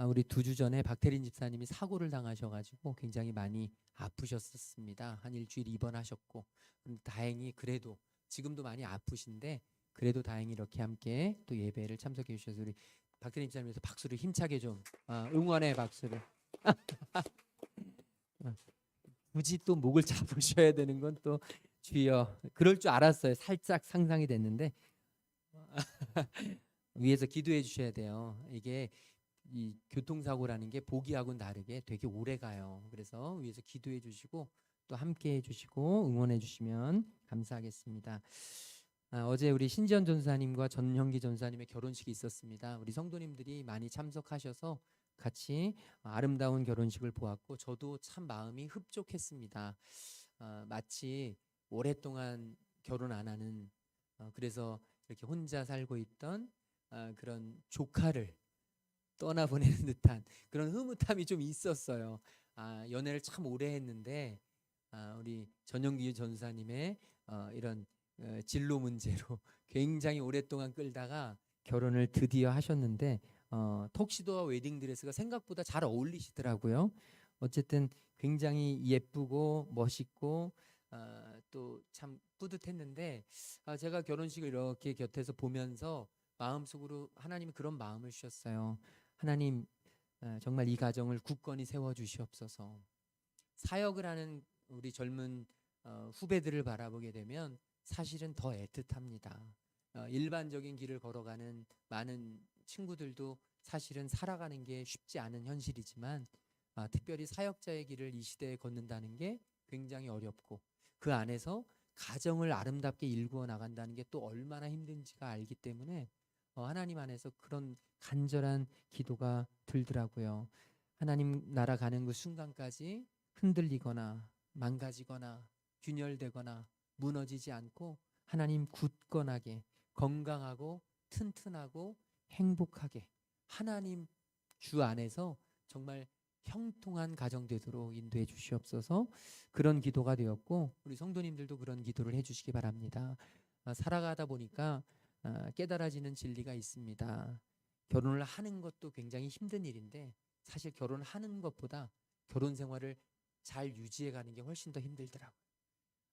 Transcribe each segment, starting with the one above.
우리 2주 전에 박태린 집사님이 사고를 당하셔가지고 굉장히 많이 아프셨었습니다. 한 일주일 입원하셨고, 그런데 다행히 그래도 지금도 많이 아프신데 그래도 다행히 이렇게 함께 또 예배를 참석해 주셔서 우리 박태린 집사님께서 박수를 힘차게 좀 응원의 박수를. 굳이 또 목을 잡으셔야 되는 건 또 주여, 그럴 줄 알았어요. 살짝 상상이 됐는데 위에서 기도해 주셔야 돼요. 이게 이 교통사고라는 게 보기하고는 다르게 되게 오래 가요. 그래서 위에서 기도해 주시고 또 함께 해 주시고 응원해 주시면 감사하겠습니다. 어제 우리 신지연 전사님과 전형기 전사님의 결혼식이 있었습니다. 우리 성도님들이 많이 참석하셔서 같이 아름다운 결혼식을 보았고 저도 참 마음이 흡족했습니다. 마치 오랫동안 결혼 안 하는 그래서 이렇게 혼자 살고 있던 그런 조카를 떠나보내는 듯한 그런 흐뭇함이 좀 있었어요. 연애를 참 오래 했는데 우리 전영기 전사님의 이런 진로 문제로 굉장히 오랫동안 끌다가 결혼을 드디어 하셨는데 턱시도와 웨딩드레스가 생각보다 잘 어울리시더라고요. 어쨌든 굉장히 예쁘고 멋있고 또 참 뿌듯했는데 제가 결혼식을 이렇게 곁에서 보면서 마음속으로 하나님이 그런 마음을 주셨어요. 하나님, 정말 이 가정을 굳건히 세워주시옵소서. 사역을 하는 우리 젊은 후배들을 바라보게 되면 사실은 더 애틋합니다. 일반적인 길을 걸어가는 많은 친구들도 사실은 살아가는 게 쉽지 않은 현실이지만 특별히 사역자의 길을 이 시대에 걷는다는 게 굉장히 어렵고 그 안에서 가정을 아름답게 일구어 나간다는 게 또 얼마나 힘든지가 알기 때문에 하나님 안에서 그런 간절한 기도가 들더라고요. 하나님 나라 가는 그 순간까지 흔들리거나 망가지거나 균열되거나 무너지지 않고 하나님 굳건하게 건강하고 튼튼하고 행복하게 하나님 주 안에서 정말 형통한 가정 되도록 인도해 주시옵소서. 그런 기도가 되었고 우리 성도님들도 그런 기도를 해주시기 바랍니다. 살아가다 보니까 깨달아지는 진리가 있습니다. 결혼을 하는 것도 굉장히 힘든 일인데 사실 결혼하는 것보다 결혼 생활을 잘 유지해 가는 게 훨씬 더 힘들더라고요.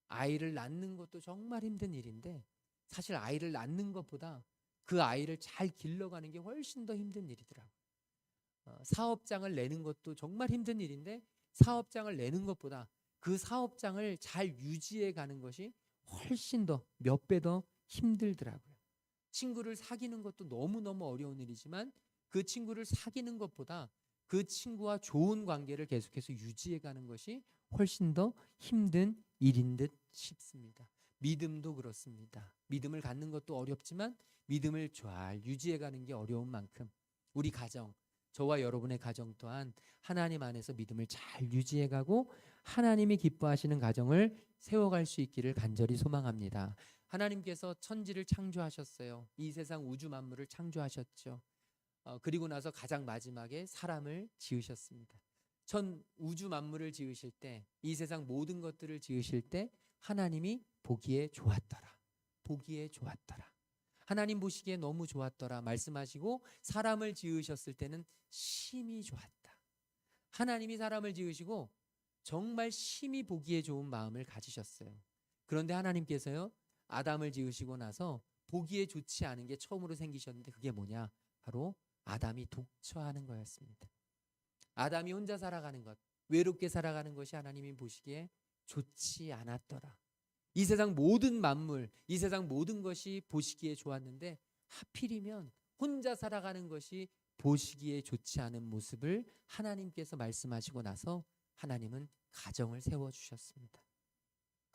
아이를 낳는 것도 정말 힘든 일인데 사실 아이를 낳는 것보다 그 아이를 잘 길러가는 게 훨씬 더 힘든 일이더라고요. 사업장을 내는 것도 정말 힘든 일인데 사업장을 내는 것보다 그 사업장을 잘 유지해 가는 것이 훨씬 더 몇 배 더 힘들더라고요. 친구를 사귀는 것도 너무너무 어려운 일이지만 그 친구를 사귀는 것보다 그 친구와 좋은 관계를 계속해서 유지해 가는 것이 훨씬 더 힘든 일인 듯 싶습니다. 믿음도 그렇습니다. 믿음을 갖는 것도 어렵지만 믿음을 잘 유지해 가는 게 어려운 만큼 우리 가정, 저와 여러분의 가정 또한 하나님 안에서 믿음을 잘 유지해 가고 하나님이 기뻐하시는 가정을 세워갈 수 있기를 간절히 소망합니다. 하나님께서 천지를 창조하셨어요. 이 세상 우주 만물을 창조하셨죠. 그리고 나서 가장 마지막에 사람을 지으셨습니다. 우주 만물을 지으실 때, 이 세상 모든 것들을 지으실 때 하나님이 보기에 좋았더라. 보기에 좋았더라. 하나님 보시기에 너무 좋았더라 말씀하시고 사람을 지으셨을 때는 심히 좋았다. 하나님이 사람을 지으시고 정말 심히 보기에 좋은 마음을 가지셨어요. 그런데 하나님께서요 아담을 지으시고 나서 보기에 좋지 않은 게 처음으로 생기셨는데 그게 뭐냐? 바로 아담이 독처하는 거였습니다. 아담이 혼자 살아가는 것, 외롭게 살아가는 것이 하나님이 보시기에 좋지 않았더라. 이 세상 모든 만물, 이 세상 모든 것이 보시기에 좋았는데 하필이면 혼자 살아가는 것이 보시기에 좋지 않은 모습을 하나님께서 말씀하시고 나서 하나님은 가정을 세워주셨습니다.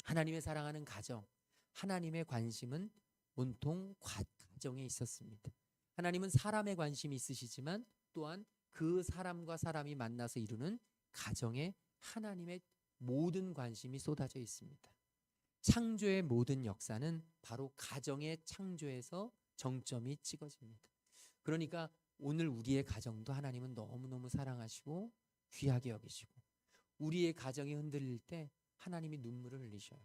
하나님의 사랑하는 가정, 하나님의 관심은 온통 가정에 있었습니다. 하나님은 사람에 관심이 있으시지만 또한 그 사람과 사람이 만나서 이루는 가정에 하나님의 모든 관심이 쏟아져 있습니다. 창조의 모든 역사는 바로 가정의 창조에서 정점이 찍어집니다. 그러니까 오늘 우리의 가정도 하나님은 너무너무 사랑하시고 귀하게 여기시고 우리의 가정이 흔들릴 때 하나님이 눈물을 흘리셔요.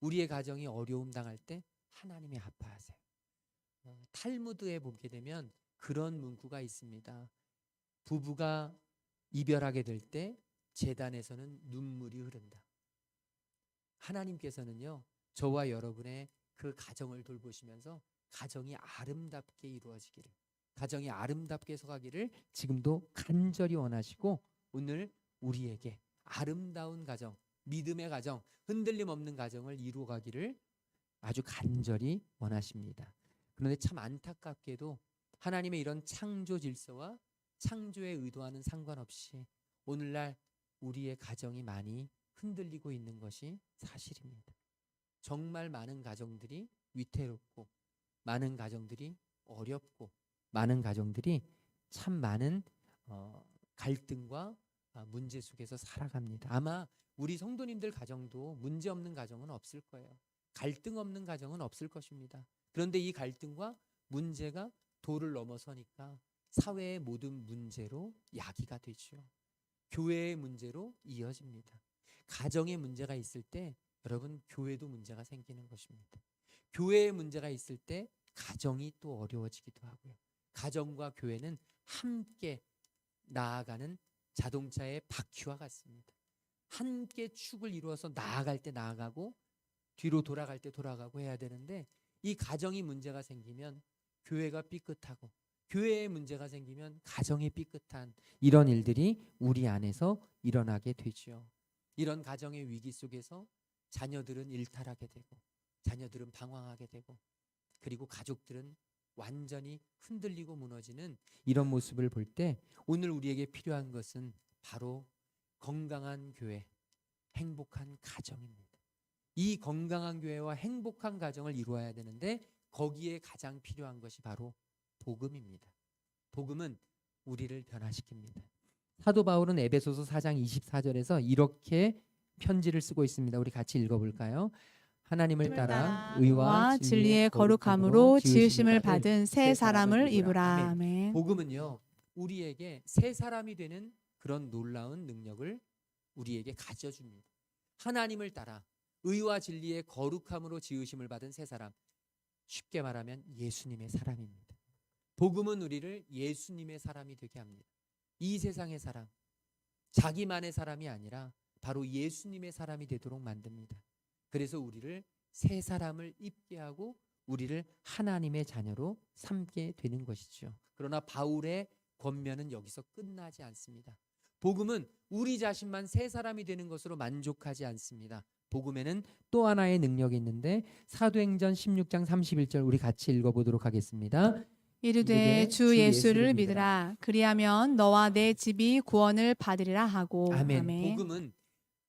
우리의 가정이 어려움 당할 때 하나님이 아파하세요. 탈무드에 보게 되면 그런 문구가 있습니다. 부부가 이별하게 될 때 제단에서는 눈물이 흐른다. 하나님께서는요, 저와 여러분의 그 가정을 돌보시면서 가정이 아름답게 이루어지기를, 가정이 아름답게 서가기를 지금도 간절히 원하시고, 오늘 우리에게 아름다운 가정, 믿음의 가정, 흔들림 없는 가정을 이루어가기를 아주 간절히 원하십니다. 그런데 참 안타깝게도 하나님의 이런 창조 질서와 창조의 의도와는 상관없이 오늘날 우리의 가정이 많이 흔들리고 있는 것이 사실입니다. 정말 많은 가정들이 위태롭고, 많은 가정들이 어렵고, 많은 가정들이 참 많은 갈등과 문제 속에서 살아갑니다. 아마 우리 성도님들 가정도 문제 없는 가정은 없을 거예요. 갈등 없는 가정은 없을 것입니다. 그런데 이 갈등과 문제가 도를 넘어서니까 사회의 모든 문제로 야기가 되죠. 교회의 문제로 이어집니다. 가정에 문제가 있을 때 여러분, 교회도 문제가 생기는 것입니다. 교회에 문제가 있을 때 가정이 또 어려워지기도 하고요. 가정과 교회는 함께 나아가는 자동차의 바퀴와 같습니다. 함께 축을 이루어서 나아갈 때 나아가고 뒤로 돌아갈 때 돌아가고 해야 되는데, 이 가정이 문제가 생기면 교회가 삐끗하고, 교회에 문제가 생기면 가정이 삐끗한 이런 일들이 우리 안에서 일어나게 되죠. 이런 가정의 위기 속에서 자녀들은 일탈하게 되고, 자녀들은 방황하게 되고, 그리고 가족들은 완전히 흔들리고 무너지는 이런 모습을 볼 때 오늘 우리에게 필요한 것은 바로 건강한 교회, 행복한 가정입니다. 이 건강한 교회와 행복한 가정을 이루어야 되는데 거기에 가장 필요한 것이 바로 복음입니다. 복음은 우리를 변화시킵니다. 사도 바울은 에베소서 4장 24절에서 이렇게 편지를 쓰고 있습니다. 우리 같이 읽어볼까요? 하나님을 따라 의와 진리의 거룩함으로 지으심을 받은 새 사람을 입으라. 아멘. 복음은요, 우리에게 새 사람이 되는 그런 놀라운 능력을 우리에게 가져줍니다. 하나님을 따라 의와 진리의 거룩함으로 지으심을 받은 새 사람, 쉽게 말하면 예수님의 사람입니다. 복음은 우리를 예수님의 사람이 되게 합니다. 이 세상의 사람, 자기만의 사람이 아니라 바로 예수님의 사람이 되도록 만듭니다. 그래서 우리를 새 사람을 입게 하고 우리를 하나님의 자녀로 삼게 되는 것이죠. 그러나 바울의 권면은 여기서 끝나지 않습니다. 복음은 우리 자신만 새 사람이 되는 것으로 만족하지 않습니다. 복음에는 또 하나의 능력이 있는데 사도행전 16장 31절 우리 같이 읽어보도록 하겠습니다. 이르되 주 예수를 믿으라. 그리하면 너와 내 집이 구원을 받으리라 하고. 아멘. 아멘. 복음은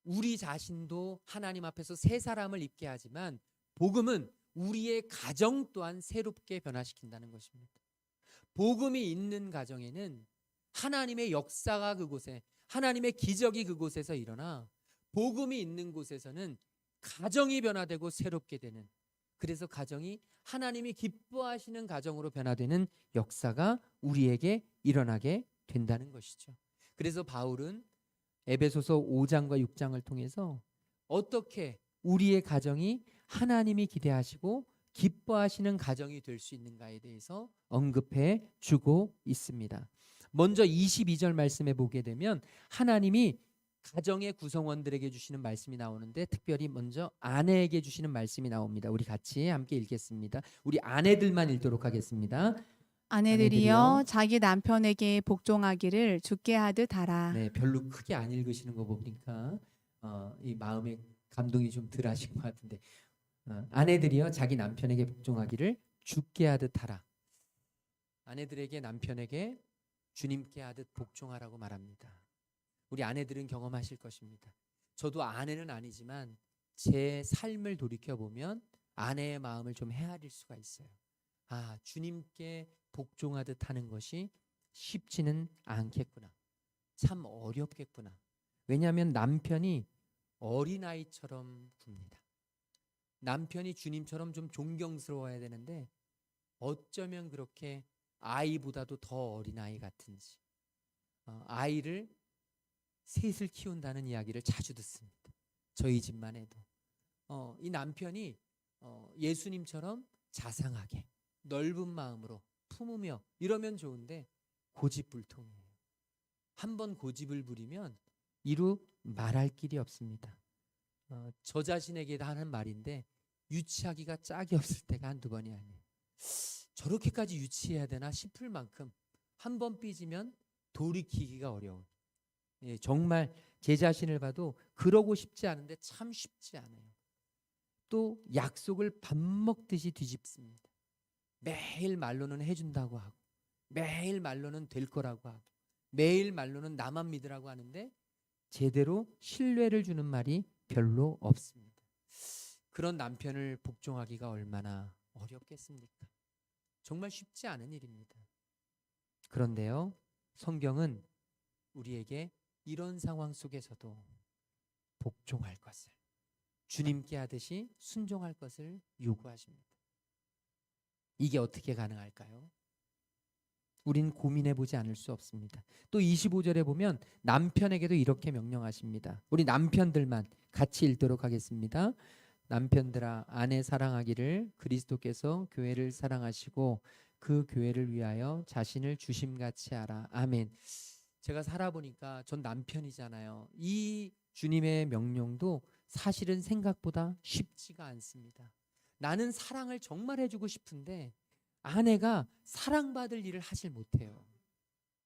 우리 자신도 하나님 앞에서 새 사람을 입게 하지만 복음은 우리의 가정 또한 새롭게 변화시킨다는 것입니다. 복음이 있는 가정에는 하나님의 역사가 그곳에, 하나님의 기적이 그곳에서 일어나 복음이 있는 곳에서는 가정이 변화되고 새롭게 되는, 그래서 가정이 하나님이 기뻐하시는 가정으로 변화되는 역사가 우리에게 일어나게 된다는 것이죠. 그래서 바울은 에베소서 5장과 6장을 통해서 어떻게 우리의 가정이 하나님이 기대하시고 기뻐하시는 가정이 될 수 있는가에 대해서 언급해 주고 있습니다. 먼저 22절 말씀에 보게 되면 하나님이 가정의 구성원들에게 주시는 말씀이 나오는데 특별히 먼저 아내에게 주시는 말씀이 나옵니다. 우리 같이 함께 읽겠습니다. 우리 아내들만 읽도록 하겠습니다. 아내들이여 자기 남편에게 복종하기를 주께 하듯 하라. 네, 별로 크게 안 읽으시는 거 보니까 이 마음에 감동이 좀 덜하신 것 같은데, 아내들이여 자기 남편에게 복종하기를 주께 하듯 하라. 아내들에게 남편에게 주님께 하듯 복종하라고 말합니다. 우리 아내들은 경험하실 것입니다. 저도 아내는 아니지만 제 삶을 돌이켜보면 아내의 마음을 좀 헤아릴 수가 있어요. 아, 주님께 복종하듯 하는 것이 쉽지는 않겠구나. 참 어렵겠구나. 왜냐하면 남편이 어린아이처럼 굽니다. 남편이 주님처럼 좀 존경스러워야 되는데 어쩌면 그렇게 아이보다도 더 어린아이 같은지, 아이를 셋을 키운다는 이야기를 자주 듣습니다. 저희 집만 해도 이 남편이 예수님처럼 자상하게 넓은 마음으로 품으며 이러면 좋은데 고집불통이에요. 한번 고집을 부리면 이루 말할 길이 없습니다. 저 자신에게 하는 말인데 유치하기가 짝이 없을 때가 한두 번이 아니에요. 저렇게까지 유치해야 되나 싶을 만큼 한 번 삐지면 돌이키기가 어려운. 예, 정말 제 자신을 봐도 그러고 싶지 않은데 참 쉽지 않아요. 또 약속을 밥 먹듯이 뒤집습니다. 매일 말로는 해준다고 하고 매일 말로는 될 거라고 하고 매일 말로는 나만 믿으라고 하는데 제대로 신뢰를 주는 말이 별로 없습니다. 그런 남편을 복종하기가 얼마나 어렵겠습니까? 정말 쉽지 않은 일입니다. 그런데요, 성경은 우리에게 이런 상황 속에서도 복종할 것을, 주님께 하듯이 순종할 것을 요구하십니다. 이게 어떻게 가능할까요? 우린 고민해 보지 않을 수 없습니다. 또 25절에 보면 남편에게도 이렇게 명령하십니다. 우리 남편들만 같이 읽도록 하겠습니다. 남편들아, 아내 사랑하기를 그리스도께서 교회를 사랑하시고 그 교회를 위하여 자신을 주심같이 하라. 아멘. 제가 살아보니까 전 남편이잖아요. 이 주님의 명령도 사실은 생각보다 쉽지가 않습니다. 나는 사랑을 정말 해주고 싶은데 아내가 사랑받을 일을 하질 못해요.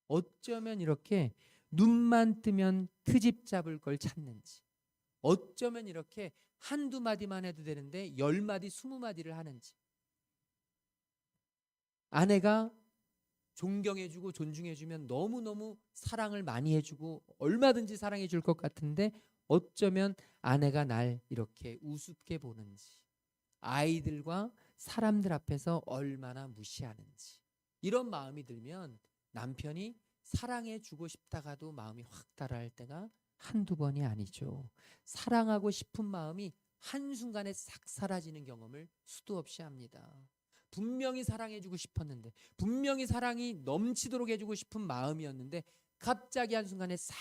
어쩌면 이렇게 눈만 뜨면 트집 잡을 걸 찾는지, 어쩌면 이렇게 한두 마디만 해도 되는데 10마디 20마디를 하는지, 아내가 존경해주고 존중해주면 너무너무 사랑을 많이 해주고 얼마든지 사랑해줄 것 같은데 어쩌면 아내가 날 이렇게 우습게 보는지, 아이들과 사람들 앞에서 얼마나 무시하는지, 이런 마음이 들면 남편이 사랑해주고 싶다가도 마음이 확 달아날 때가 한두 번이 아니죠. 사랑하고 싶은 마음이 한순간에 싹 사라지는 경험을 수도 없이 합니다. 분명히 사랑해주고 싶었는데, 분명히 사랑이 넘치도록 해주고 싶은 마음이었는데 갑자기 한순간에 싹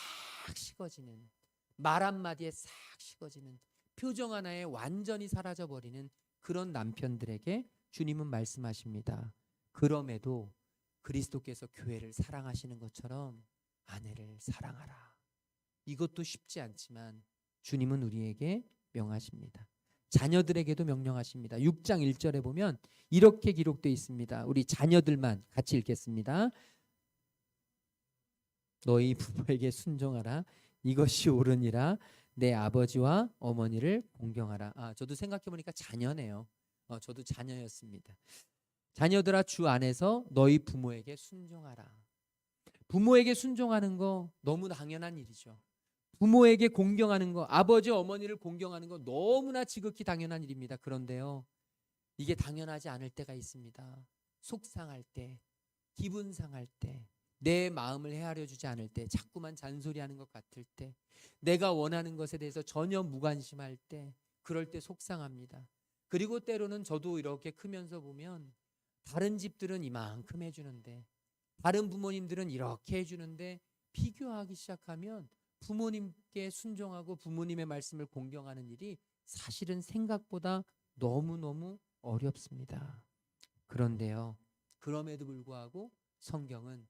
식어지는, 말 한마디에 싹 식어지는, 표정 하나에 완전히 사라져버리는 그런 남편들에게 주님은 말씀하십니다. 그럼에도 그리스도께서 교회를 사랑하시는 것처럼 아내를 사랑하라. 이것도 쉽지 않지만 주님은 우리에게 명하십니다. 자녀들에게도 명령하십니다. 6장 1절에 보면 이렇게 기록되어 있습니다. 우리 자녀들만 같이 읽겠습니다. 너희 부모에게 순종하라. 이것이 옳으니라. 내 아버지와 어머니를 공경하라. 저도 생각해보니까 자녀네요. 저도 자녀였습니다. 자녀들아, 주 안에서 너희 부모에게 순종하라. 부모에게 순종하는 거 너무 당연한 일이죠. 부모에게 공경하는 거, 아버지 어머니를 공경하는 거 너무나 지극히 당연한 일입니다. 그런데요, 이게 당연하지 않을 때가 있습니다. 속상할 때, 기분 상할 때, 내 마음을 헤아려 주지 않을 때, 자꾸만 잔소리하는 것 같을 때, 내가 원하는 것에 대해서 전혀 무관심할 때, 그럴 때 속상합니다. 그리고 때로는 저도 이렇게 크면서 보면 다른 집들은 이만큼 해주는데, 다른 부모님들은 이렇게 해주는데 비교하기 시작하면 부모님께 순종하고 부모님의 말씀을 공경하는 일이 사실은 생각보다 너무너무 어렵습니다. 그런데요, 그럼에도 불구하고 성경은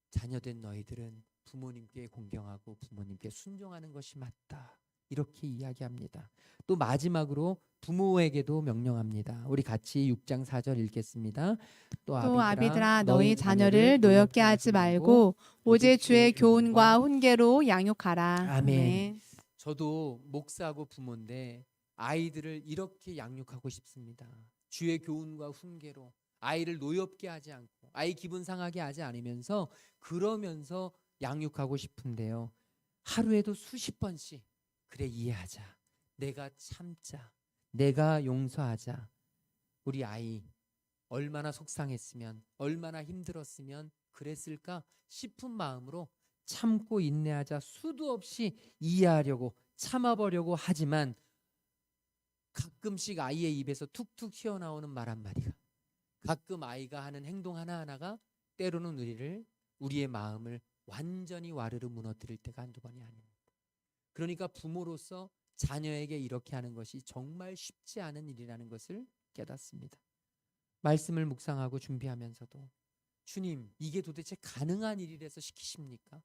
자녀된 너희들은 부모님께 공경하고 부모님께 순종하는 것이 맞다, 이렇게 이야기합니다. 또 마지막으로 부모에게도 명령합니다. 우리 같이 6장 4절 읽겠습니다. 또 아비들아 너희 자녀를 노엽게 하지 말고 오직 주의 교훈과 훈계로 양육하라. 아멘. 저도 목사하고 부모인데 아이들을 이렇게 양육하고 싶습니다. 주의 교훈과 훈계로 아이를 노엽게 하지 않고 아이 기분 상하게 하지 않으면서, 그러면서 양육하고 싶은데요, 하루에도 수십 번씩 그래, 이해하자, 내가 참자, 내가 용서하자, 우리 아이 얼마나 속상했으면, 얼마나 힘들었으면 그랬을까 싶은 마음으로 참고 인내하자 수도 없이 이해하려고 참아보려고 하지만 가끔씩 아이의 입에서 툭툭 튀어나오는 말 한마디가, 가끔 아이가 하는 행동 하나하나가 때로는 우리의 마음을 완전히 와르르 무너뜨릴 때가 한두 번이 아닙니다. 그러니까 부모로서 자녀에게 이렇게 하는 것이 정말 쉽지 않은 일이라는 것을 깨닫습니다. 말씀을 묵상하고 준비하면서도 주님, 이게 도대체 가능한 일이라서 시키십니까?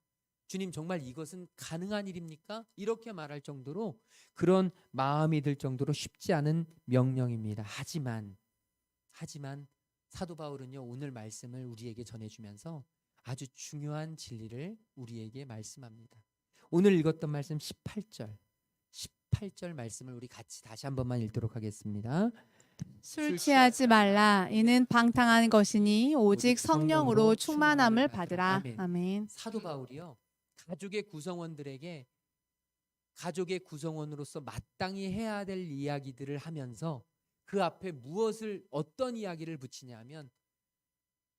주님 정말 이것은 가능한 일입니까? 이렇게 말할 정도로 그런 마음이 들 정도로 쉽지 않은 명령입니다. 하지만 사도 바울은요, 오늘 말씀을 우리에게 전해주면서 아주 중요한 진리를 우리에게 말씀합니다. 오늘 읽었던 말씀 18절 말씀을 우리 같이 다시 한 번만 읽도록 하겠습니다. 술 취하지 말라. 이는 방탕한 것이니 오직 성령으로 충만함을 받으라. 아멘. 아멘. 사도 바울이요, 가족의 구성원들에게 가족의 구성원으로서 마땅히 해야 될 이야기들을 하면서 그 앞에 어떤 이야기를 붙이냐면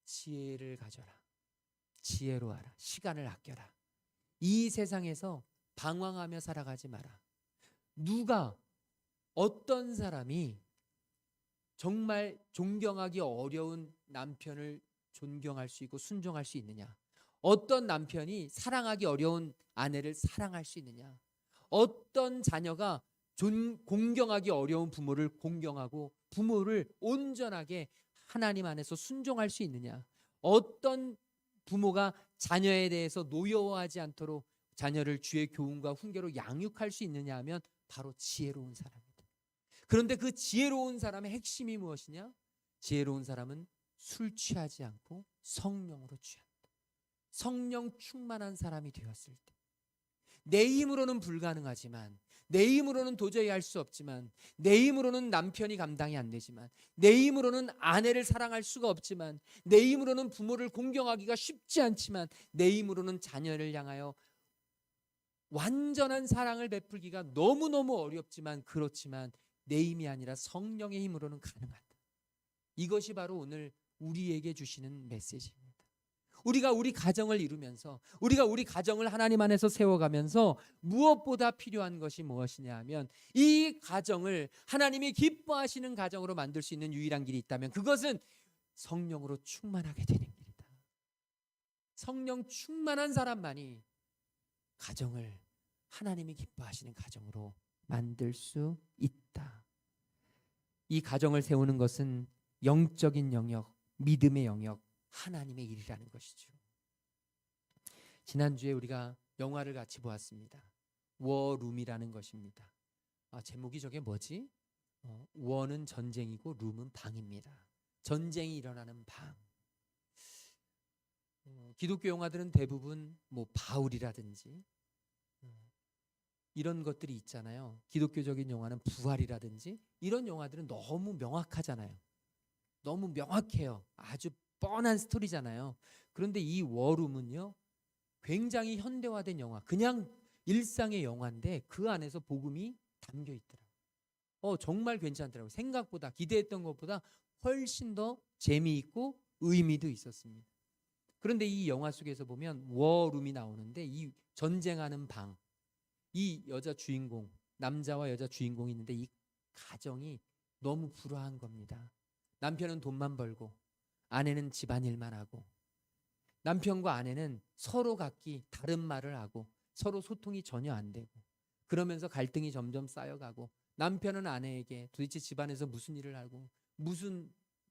지혜를 가져라, 지혜로워라, 시간을 아껴라. 이 세상에서 방황하며 살아가지 마라. 어떤 사람이 정말 존경하기 어려운 남편을 존경할 수 있고 순종할 수 있느냐? 어떤 남편이 사랑하기 어려운 아내를 사랑할 수 있느냐? 어떤 자녀가 공경하기 어려운 부모를 공경하고 부모를 온전하게 하나님 안에서 순종할 수 있느냐? 어떤 부모가 자녀에 대해서 노여워하지 않도록 자녀를 주의 교훈과 훈계로 양육할 수 있느냐 하면 바로 지혜로운 사람이다. 그런데 그 지혜로운 사람의 핵심이 무엇이냐? 지혜로운 사람은 술 취하지 않고 성령으로 취한다. 성령 충만한 사람이 되었을 때, 내 힘으로는 불가능하지만, 내 힘으로는 도저히 할 수 없지만, 내 힘으로는 남편이 감당이 안 되지만, 내 힘으로는 아내를 사랑할 수가 없지만, 내 힘으로는 부모를 공경하기가 쉽지 않지만, 내 힘으로는 자녀를 향하여 완전한 사랑을 베풀기가 너무너무 어렵지만, 그렇지만 내 힘이 아니라 성령의 힘으로는 가능하다. 이것이 바로 오늘 우리에게 주시는 메시지입니다. 우리가 우리 가정을 이루면서, 우리가 우리 가정을 하나님 안에서 세워가면서 무엇보다 필요한 것이 무엇이냐 하면, 이 가정을 하나님이 기뻐하시는 가정으로 만들 수 있는 유일한 길이 있다면 그것은 성령으로 충만하게 되는 길이다. 성령 충만한 사람만이 가정을 하나님이 기뻐하시는 가정으로 만들 수 있다. 이 가정을 세우는 것은 영적인 영역, 믿음의 영역, 하나님의 일이라는 것이죠. 지난주에 우리가 영화를 같이 보았습니다. 워룸이라는 것입니다. 제목이 저게 뭐지? 워는 전쟁이고 룸은 방입니다. 전쟁이 일어나는 방. 기독교 영화들은 대부분 바울이라든지 이런 것들이 있잖아요. 기독교적인 영화는 부활이라든지 이런 영화들은 너무 명확하잖아요. 너무 명확해요. 아주 뻔한 스토리잖아요. 그런데 이 워룸은요, 굉장히 현대화된 영화, 그냥 일상의 영화인데 그 안에서 복음이 담겨 있더라고요. 정말 괜찮더라고요. 생각보다, 기대했던 것보다 훨씬 더 재미있고 의미도 있었습니다. 그런데 이 영화 속에서 보면 워룸이 나오는데, 이 전쟁하는 방, 이 여자 주인공, 남자와 여자 주인공이 있는데 이 가정이 너무 불화한 겁니다. 남편은 돈만 벌고 아내는 집안일만 하고, 남편과 아내는 서로 각기 다른 말을 하고 서로 소통이 전혀 안 되고, 그러면서 갈등이 점점 쌓여가고, 남편은 아내에게 도대체 집안에서 무슨 일을 하고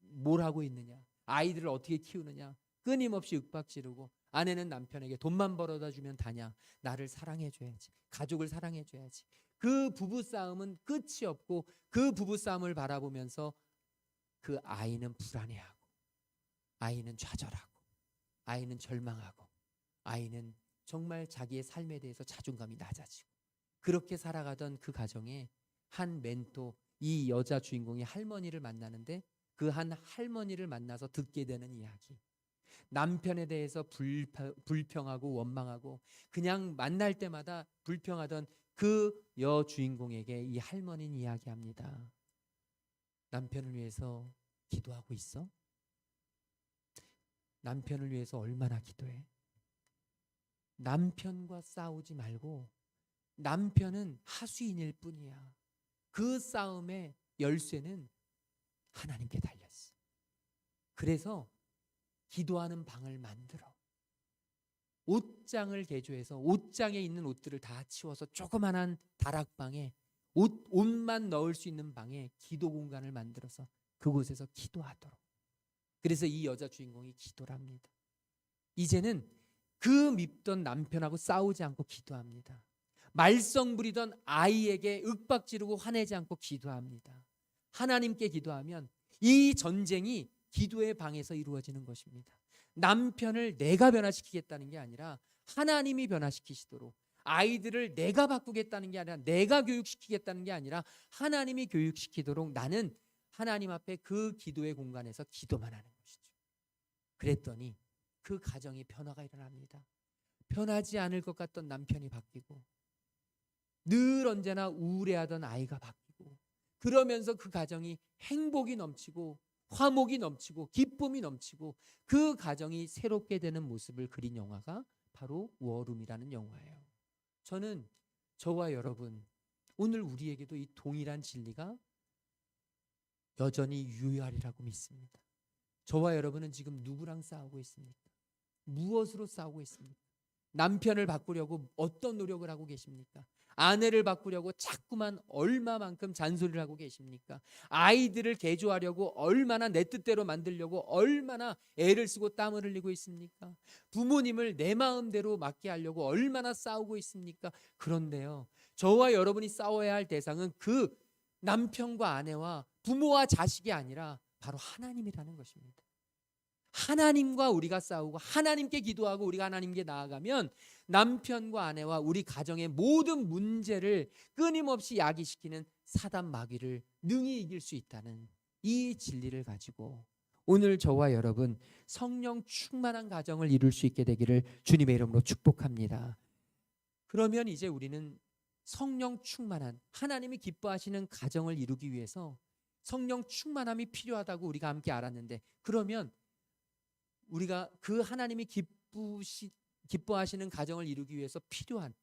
뭘 하고 있느냐, 아이들을 어떻게 키우느냐 끊임없이 윽박지르고, 아내는 남편에게 돈만 벌어다 주면 다냐, 나를 사랑해줘야지, 가족을 사랑해줘야지. 그 부부싸움은 끝이 없고, 그 부부싸움을 바라보면서 그 아이는 불안해하고, 아이는 좌절하고, 아이는 절망하고, 아이는 정말 자기의 삶에 대해서 자존감이 낮아지고, 그렇게 살아가던 그 가정에 한 멘토, 이 여자 주인공이 할머니를 만나는데, 그 한 할머니를 만나서 듣게 되는 이야기, 남편에 대해서 불평하고 원망하고 그냥 만날 때마다 불평하던 그 여주인공에게 이 할머니는 이야기합니다. 남편을 위해서 기도하고 있어? 남편을 위해서 얼마나 기도해? 남편과 싸우지 말고, 남편은 하수인일 뿐이야. 그 싸움의 열쇠는 하나님께 달렸어. 그래서 기도하는 방을 만들어. 옷장을 개조해서 옷장에 있는 옷들을 다 치워서 조그만한 다락방에 옷만 넣을 수 있는 방에 기도 공간을 만들어서 그곳에서 기도하도록. 그래서 이 여자 주인공이 기도를 합니다. 이제는 그 밉던 남편하고 싸우지 않고 기도합니다. 말썽 부리던 아이에게 윽박 지르고 화내지 않고 기도합니다. 하나님께 기도하면 이 전쟁이 기도의 방에서 이루어지는 것입니다. 남편을 내가 변화시키겠다는 게 아니라 하나님이 변화시키시도록, 아이들을 내가 바꾸겠다는 게 아니라 내가 교육시키겠다는 게 아니라 하나님이 교육시키도록 나는 하나님 앞에 그 기도의 공간에서 기도만 하는 것이죠. 그랬더니 그 가정이 변화가 일어납니다. 변하지 않을 것 같던 남편이 바뀌고 늘 언제나 우울해하던 아이가 바뀌고, 그러면서 그 가정이 행복이 넘치고 화목이 넘치고 기쁨이 넘치고 그 가정이 새롭게 되는 모습을 그린 영화가 바로 워룸이라는 영화예요. 저는 저와 여러분, 오늘 우리에게도 이 동일한 진리가 여전히 유효하리라고 믿습니다. 저와 여러분은 지금 누구랑 싸우고 있습니까? 무엇으로 싸우고 있습니까? 남편을 바꾸려고 어떤 노력을 하고 계십니까? 아내를 바꾸려고 자꾸만 얼마만큼 잔소리를 하고 계십니까? 아이들을 개조하려고 얼마나 내 뜻대로 만들려고 얼마나 애를 쓰고 땀을 흘리고 있습니까? 부모님을 내 마음대로 맞게 하려고 얼마나 싸우고 있습니까? 그런데요, 저와 여러분이 싸워야 할 대상은 그 남편과 아내와 부모와 자식이 아니라 바로 하나님이라는 것입니다. 하나님과 우리가 싸우고 하나님께 기도하고 우리가 하나님께 나아가면 남편과 아내와 우리 가정의 모든 문제를 끊임없이 야기시키는 사단 마귀를 능히 이길 수 있다는 이 진리를 가지고 오늘 저와 여러분 성령 충만한 가정을 이룰 수 있게 되기를 주님의 이름으로 축복합니다. 그러면 이제 우리는 성령 충만한, 하나님이 기뻐하시는 가정을 이루기 위해서 성령 충만함이 필요하다고 우리가 함께 알았는데, 그러면 우리가 그 하나님이 기뻐하시는 가정을 이루기 위해서 필요한,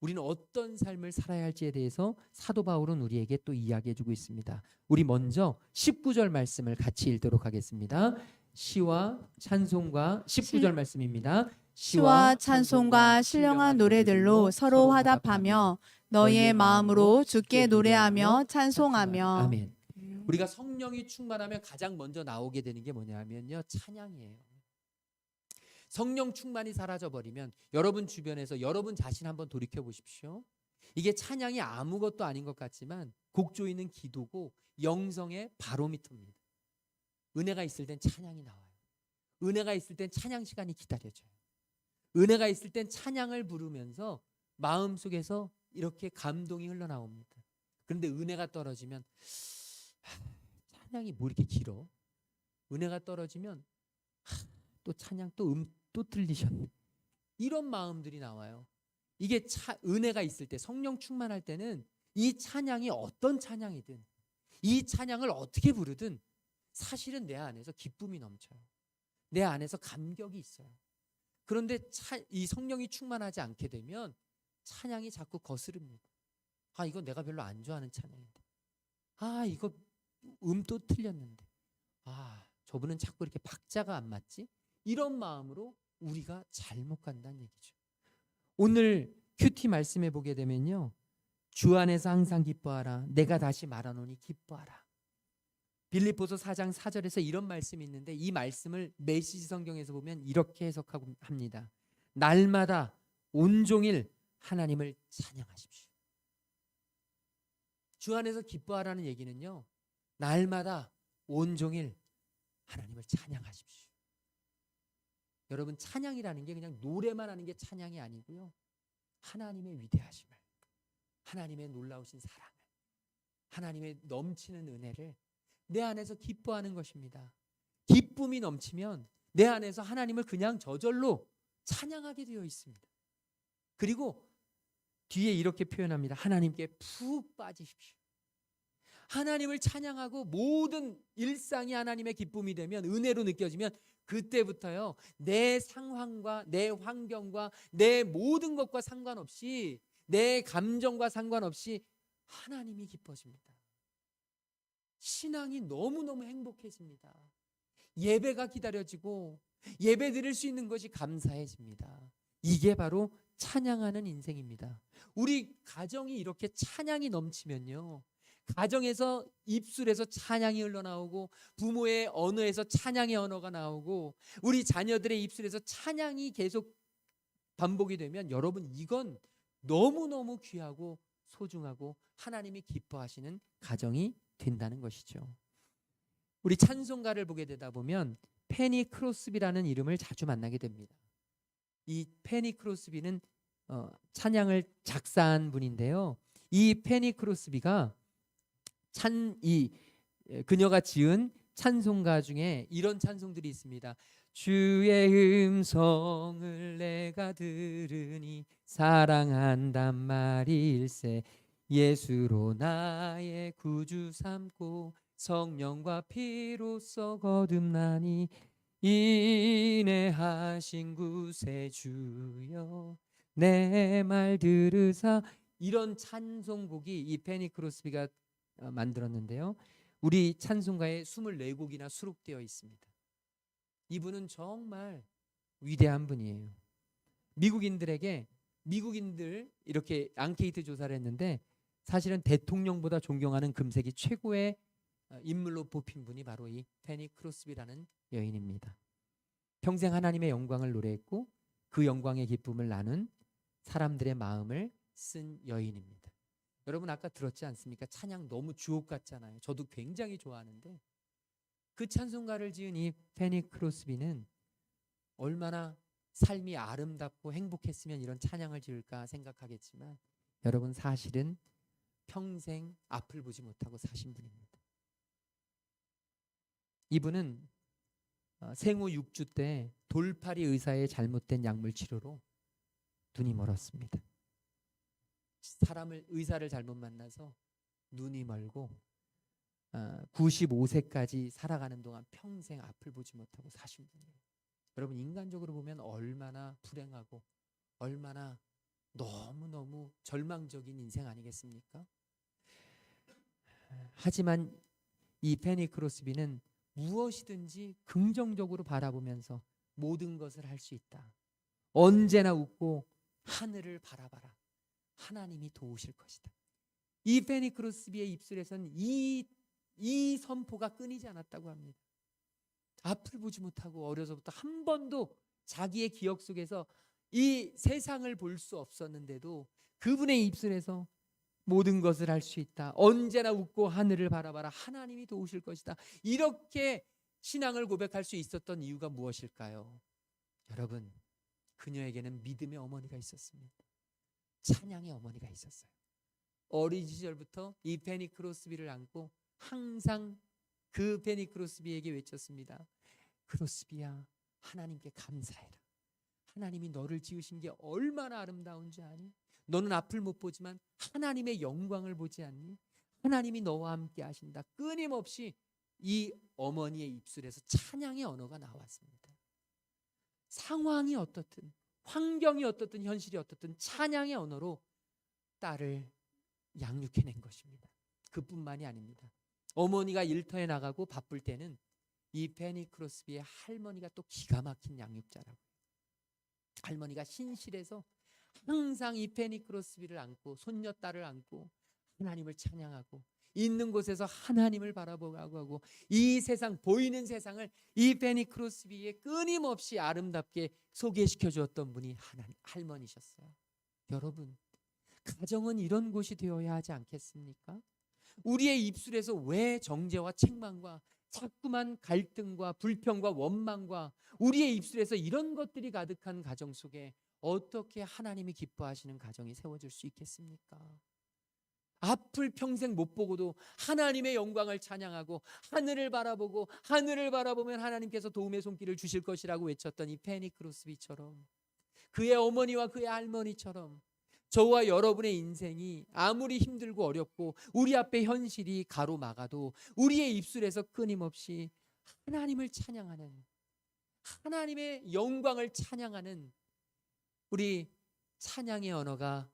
우리는 어떤 삶을 살아야 할지에 대해서 사도 바울은 우리에게 또 이야기해 주고 있습니다. 우리 먼저 19절 말씀을 같이 읽도록 하겠습니다. 시와 찬송과 19절 말씀입니다. 시와 찬송과 신령한 노래들로 서로 화답하며 너희의 마음으로 주께 노래하며 찬송하며. 아멘. 우리가 성령이 충만하면 가장 먼저 나오게 되는 게 뭐냐면요, 찬양이에요. 성령 충만이 사라져버리면 여러분 주변에서 여러분 자신 한번 돌이켜 보십시오. 이게 찬양이 아무것도 아닌 것 같지만 곡조이는 기도고 영성의 바로미터입니다. 은혜가 있을 땐 찬양이 나와요. 은혜가 있을 땐 찬양 시간이 기다려져요. 은혜가 있을 땐 찬양을 부르면서 마음속에서 이렇게 감동이 흘러나옵니다. 그런데 은혜가 떨어지면 찬양이 뭐 이렇게 길어? 은혜가 떨어지면 또 찬양 또 틀리셨네. 이런 마음들이 나와요. 이게 은혜가 있을 때, 성령 충만할 때는 이 찬양이 어떤 찬양이든 이 찬양을 어떻게 부르든 사실은 내 안에서 기쁨이 넘쳐요. 내 안에서 감격이 있어요. 그런데 이 성령이 충만하지 않게 되면 찬양이 자꾸 거스릅니다. 아, 이거 내가 별로 안 좋아하는 찬양인데. 아, 이거 또 틀렸는데. 아, 저분은 자꾸 이렇게 박자가 안 맞지? 이런 마음으로 우리가 잘못 간다는 얘기죠. 오늘 큐티 말씀해 보게 되면요, 주 안에서 항상 기뻐하라. 내가 다시 말하노니 기뻐하라. 빌립보서 4장 4절에서 이런 말씀이 있는데, 이 말씀을 메시지 성경에서 보면 이렇게 해석하고 합니다. 날마다 온종일 하나님을 찬양하십시오. 주 안에서 기뻐하라는 얘기는요, 날마다 온종일 하나님을 찬양하십시오. 여러분, 찬양이라는 게 그냥 노래만 하는 게 찬양이 아니고요, 하나님의 위대하심을, 하나님의 놀라우신 사랑을, 하나님의 넘치는 은혜를 내 안에서 기뻐하는 것입니다. 기쁨이 넘치면 내 안에서 하나님을 그냥 저절로 찬양하게 되어 있습니다. 그리고 뒤에 이렇게 표현합니다. 하나님께 푹 빠지십시오. 하나님을 찬양하고 모든 일상이 하나님의 기쁨이 되면, 은혜로 느껴지면 그때부터요, 내 상황과 내 환경과 내 모든 것과 상관없이, 내 감정과 상관없이 하나님이 기뻐집니다. 신앙이 너무너무 행복해집니다. 예배가 기다려지고 예배 드릴 수 있는 것이 감사해집니다. 이게 바로 찬양하는 인생입니다. 우리 가정이 이렇게 찬양이 넘치면요, 가정에서 입술에서 찬양이 흘러나오고 부모의 언어에서 찬양의 언어가 나오고 우리 자녀들의 입술에서 찬양이 계속 반복이 되면 여러분 이건 너무너무 귀하고 소중하고 하나님이 기뻐하시는 가정이 된다는 것이죠. 우리 찬송가를 보게 되다 보면 페니 크로스비라는 이름을 자주 만나게 됩니다. 이 페니 크로스비는 찬양을 작사한 분인데요. 이 페니 크로스비가 그녀가 지은 찬송가 중에 이런 찬송들이 있습니다. 주의 음성을 내가 들으니 사랑한단 말일세 예수로 나의 구주 삼고 성령과 피로써 거듭나니 인내하신 구세주여 내 말 들으사. 이런 찬송곡이 이 페니 크로스비가 만들었는데요. 우리 찬송가에 24곡이나 수록되어 있습니다. 이분은 정말 위대한 분이에요. 미국인들 이렇게 앙케이트 조사를 했는데 사실은 대통령보다 존경하는 금색이 최고의 인물로 뽑힌 분이 바로 이 페니 크로스비라는 여인입니다. 평생 하나님의 영광을 노래했고 그 영광의 기쁨을 나눈 사람들의 마음을 쓴 여인입니다. 여러분 아까 들었지 않습니까? 찬양 너무 주옥 같잖아요. 저도 굉장히 좋아하는데 그 찬송가를 지은 이 페니 크로스비는 얼마나 삶이 아름답고 행복했으면 이런 찬양을 지을까 생각하겠지만 여러분 사실은 평생 앞을 보지 못하고 사신 분입니다. 이분은 생후 6주 때 돌팔이 의사의 잘못된 약물 치료로 눈이 멀었습니다. 의사를 잘못 만나서 눈이 멀고 95세까지 살아가는 동안 평생 앞을 보지 못하고 사신 분이에요. 여러분 인간적으로 보면 얼마나 불행하고 얼마나 너무너무 절망적인 인생 아니겠습니까? 하지만 이 페니 크로스비는 무엇이든지 긍정적으로 바라보면서 모든 것을 할 수 있다. 언제나 웃고 하늘을 바라봐라. 하나님이 도우실 것이다. 이 페니 크로스비의 입술에선 이 선포가 끊이지 않았다고 합니다. 앞을 보지 못하고 어려서부터 한 번도 자기의 기억 속에서 이 세상을 볼 수 없었는데도 그분의 입술에서 모든 것을 할 수 있다. 언제나 웃고 하늘을 바라봐라. 하나님이 도우실 것이다. 이렇게 신앙을 고백할 수 있었던 이유가 무엇일까요? 여러분, 그녀에게는 믿음의 어머니가 있었습니다. 찬양의 어머니가 있었어요. 어린 시절부터 이 페니 크로스비를 안고 항상 그 페니 크로스비에게 외쳤습니다. 크로스비야, 하나님께 감사해라. 하나님이 너를 지으신 게 얼마나 아름다운지 아니? 너는 앞을 못 보지만 하나님의 영광을 보지 않니? 하나님이 너와 함께 하신다. 끊임없이 이 어머니의 입술에서 찬양의 언어가 나왔습니다. 상황이 어떻든 환경이 어떻든 현실이 어떻든 찬양의 언어로 딸을 양육해낸 것입니다. 그뿐만이 아닙니다. 어머니가 일터에 나가고 바쁠 때는 이 페니 크로스비의 할머니가 또 기가 막힌 양육자라고. 할머니가 신실해서 항상 이 페니 크로스비를 안고 손녀딸을 안고 하나님을 찬양하고 있는 곳에서 하나님을 바라보고 하고 이 세상 보이는 세상을 이 페니 크로스비에 끊임없이 아름답게 소개시켜 주었던 분이 할머니셨어요. 여러분, 가정은 이런 곳이 되어야 하지 않겠습니까? 우리의 입술에서 왜 정죄와 책망과 자꾸만 갈등과 불평과 원망과 우리의 입술에서 이런 것들이 가득한 가정 속에 어떻게 하나님이 기뻐하시는 가정이 세워질 수 있겠습니까? 앞을 평생 못 보고도 하나님의 영광을 찬양하고 하늘을 바라보고 하늘을 바라보면 하나님께서 도움의 손길을 주실 것이라고 외쳤던 이 페니 크로스비처럼 그의 어머니와 그의 할머니처럼 저와 여러분의 인생이 아무리 힘들고 어렵고 우리 앞에 현실이 가로막아도 우리의 입술에서 끊임없이 하나님을 찬양하는 하나님의 영광을 찬양하는 우리 찬양의 언어가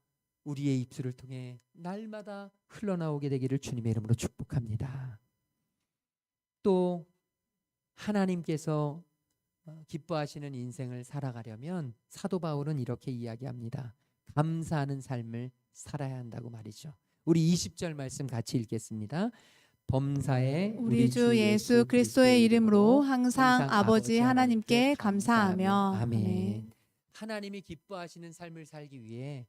우리의 입술을 통해 날마다 흘러나오게 되기를 주님의 이름으로 축복합니다. 또 하나님께서 기뻐하시는 인생을 살아가려면 사도 바울은 이렇게 이야기합니다. 감사하는 삶을 살아야 한다고 말이죠. 우리 20절 말씀 같이 읽겠습니다. 범사에 우리 주 예수 그리스도의 이름으로 항상 아버지 하나님께 감사하며 아멘. 하나님이 기뻐하시는 삶을 살기 위해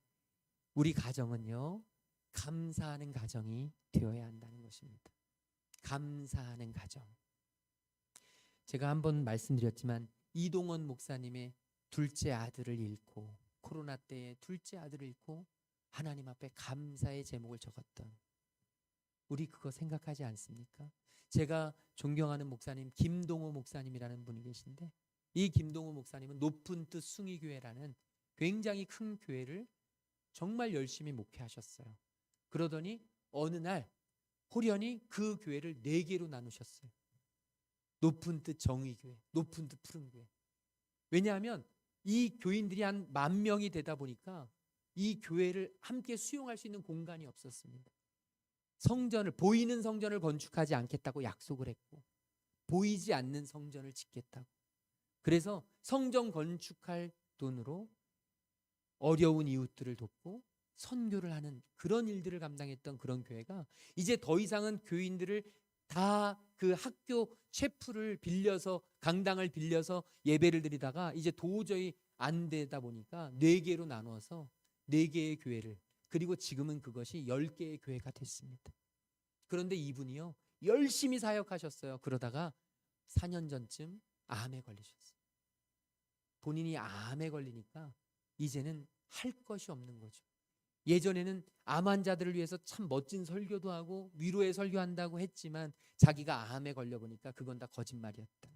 우리 가정은요, 감사하는 가정이 되어야 한다는 것입니다. 감사하는 가정. 제가 한번 말씀드렸지만 이동원 목사님의 둘째 아들을 잃고, 코로나 때에 둘째 아들을 잃고 하나님 앞에 감사의 제목을 적었던, 우리 그거 생각하지 않습니까? 제가 존경하는 목사님 김동호 목사님이라는 분이 계신데, 이 김동호 목사님은 높은 뜻 숭의교회라는 굉장히 큰 교회를 정말 열심히 목회하셨어요. 그러더니 어느 날 호련히 그 교회를 4개로 나누셨어요. 높은 뜻 정의교회, 높은 뜻 푸른교회. 왜냐하면 이 교인들이 한 10,000명이 되다 보니까 이 교회를 함께 수용할 수 있는 공간이 없었습니다. 성전을, 보이는 성전을 건축하지 않겠다고 약속을 했고, 보이지 않는 성전을 짓겠다고. 그래서 성전 건축할 돈으로 어려운 이웃들을 돕고 선교를 하는 그런 일들을 감당했던 그런 교회가 이제 더 이상은 교인들을 다 그 학교 셰프를 빌려서, 강당을 빌려서 예배를 드리다가 이제 도저히 안 되다 보니까 4개로 나누어서 4개의 교회를, 그리고 지금은 그것이 10개의 교회가 됐습니다. 그런데 이분이요, 열심히 사역하셨어요. 그러다가 4년 전쯤 암에 걸리셨어요. 본인이 암에 걸리니까 이제는 할 것이 없는 거죠. 예전에는 암 환자들을 위해서 참 멋진 설교도 하고 위로의 설교한다고 했지만 자기가 암에 걸려보니까 그건 다 거짓말이었다.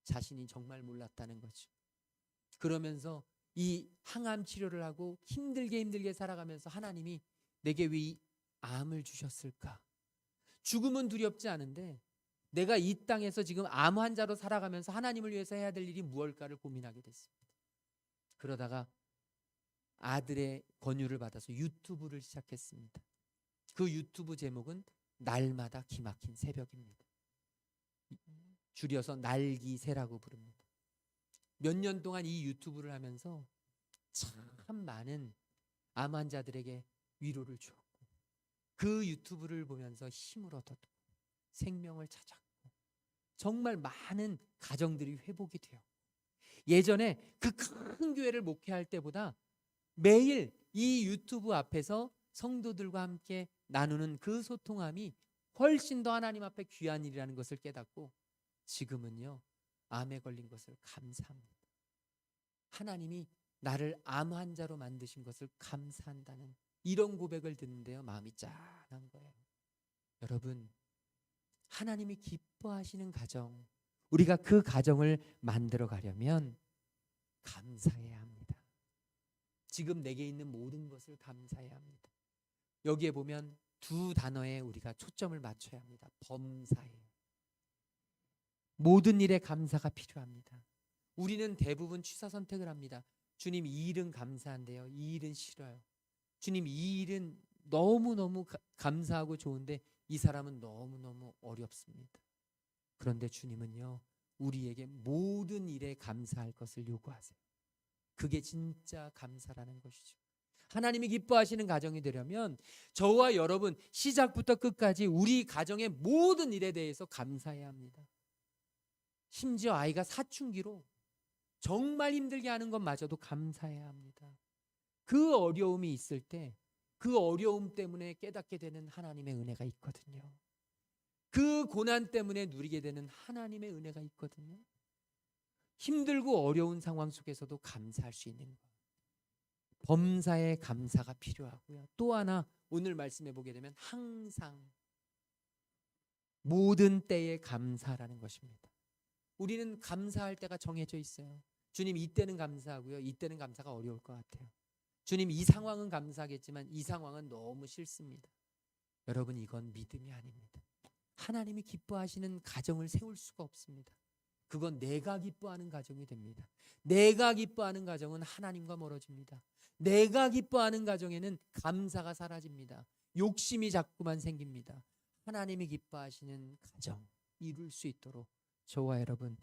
자신이 정말 몰랐다는 거죠. 그러면서 이 항암 치료를 하고 힘들게 살아가면서 하나님이 내게 왜 이 암을 주셨을까? 죽음은 두렵지 않은데 내가 이 땅에서 지금 암 환자로 살아가면서 하나님을 위해서 해야 될 일이 무엇일까를 고민하게 됐습니다. 그러다가 아들의 권유를 받아서 유튜브를 시작했습니다. 그 유튜브 제목은 날마다 기막힌 새벽입니다. 줄여서 날기새라고 부릅니다. 몇 년 동안 이 유튜브를 하면서 참 많은 암 환자들에게 위로를 주었고, 그 유튜브를 보면서 힘을 얻었고 생명을 찾았고, 정말 많은 가정들이 회복이 되었고, 예전에 그 큰 교회를 목회할 때보다 매일 이 유튜브 앞에서 성도들과 함께 나누는 그 소통함이 훨씬 더 하나님 앞에 귀한 일이라는 것을 깨닫고, 지금은요, 암에 걸린 것을 감사합니다. 하나님이 나를 암 환자로 만드신 것을 감사한다는 이런 고백을 듣는데요, 마음이 짠한 거예요. 여러분, 하나님이 기뻐하시는 가정, 우리가 그 가정을 만들어 가려면 감사해야 합니다. 지금 내게 있는 모든 것을 감사해야 합니다. 여기에 보면 2 단어에 우리가 초점을 맞춰야 합니다. 범사에. 모든 일에 감사가 필요합니다. 우리는 대부분 취사 선택을 합니다. 주님, 이 일은 감사한데요, 이 일은 싫어요. 주님, 이 일은 너무너무 감사하고 좋은데 이 사람은 너무너무 어렵습니다. 그런데 주님은요, 우리에게 모든 일에 감사할 것을 요구하세요. 그게 진짜 감사라는 것이죠. 하나님이 기뻐하시는 가정이 되려면 저와 여러분 시작부터 끝까지 우리 가정의 모든 일에 대해서 감사해야 합니다. 심지어 아이가 사춘기로 정말 힘들게 하는 것마저도 감사해야 합니다. 그 어려움이 있을 때 그 어려움 때문에 깨닫게 되는 하나님의 은혜가 있거든요. 그 고난 때문에 누리게 되는 하나님의 은혜가 있거든요. 힘들고 어려운 상황 속에서도 감사할 수 있는 것. 범사에 감사가 필요하고요. 또 하나 오늘 말씀해 보게 되면 항상, 모든 때에 감사라는 것입니다. 우리는 감사할 때가 정해져 있어요. 주님, 이때는 감사하고요, 이때는 감사가 어려울 것 같아요. 주님, 이 상황은 감사하겠지만 이 상황은 너무 싫습니다. 여러분, 이건 믿음이 아닙니다. 하나님이 기뻐하시는 가정을 세울 수가 없습니다. 그건 내가 기뻐하는 가정이 됩니다. 내가 기뻐하는 가정은 하나님과 멀어집니다. 내가 기뻐하는 가정에는 감사가 사라집니다. 욕심이 자꾸만 생깁니다. 하나님이 기뻐하시는 가정 이룰 수 있도록 저와 여러분